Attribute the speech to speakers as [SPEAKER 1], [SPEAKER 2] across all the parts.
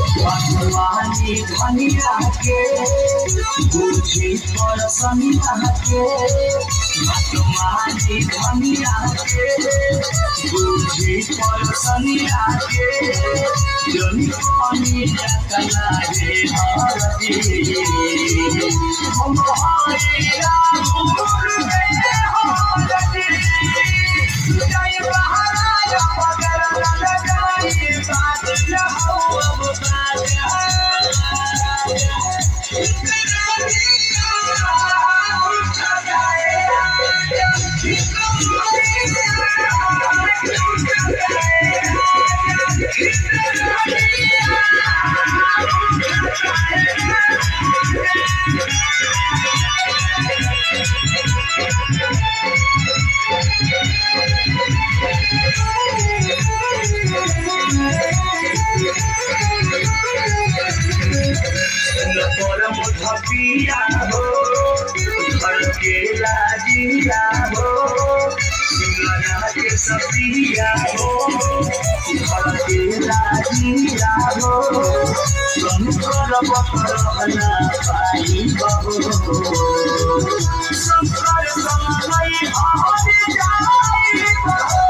[SPEAKER 1] भगवानी धनिया के बुझी परसनिया के भगवानी धनिया के बुझी परसनिया के जनी पानी कला रे हरदी हम हरे राम में हरदी जय महाराज मगर लगाई बात रहो अब पिया हो घर के लाजिया हो सिंगरा के सपिया हो घर के लाजिया हो तुम करब करना पाई बहो संकर समय हर जाई बहो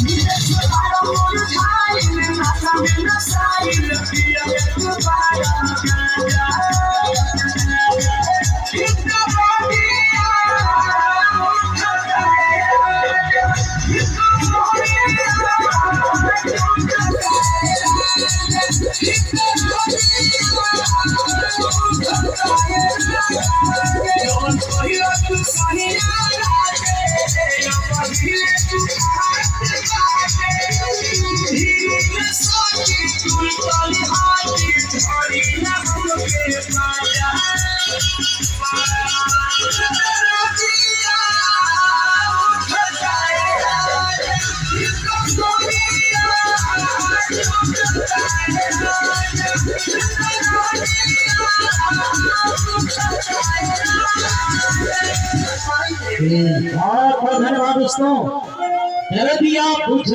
[SPEAKER 1] निसवार मोर भाई नसा में नसाइल पिया तुम्हारा गाजा
[SPEAKER 2] धन्यवाद दोस्तों। पूछ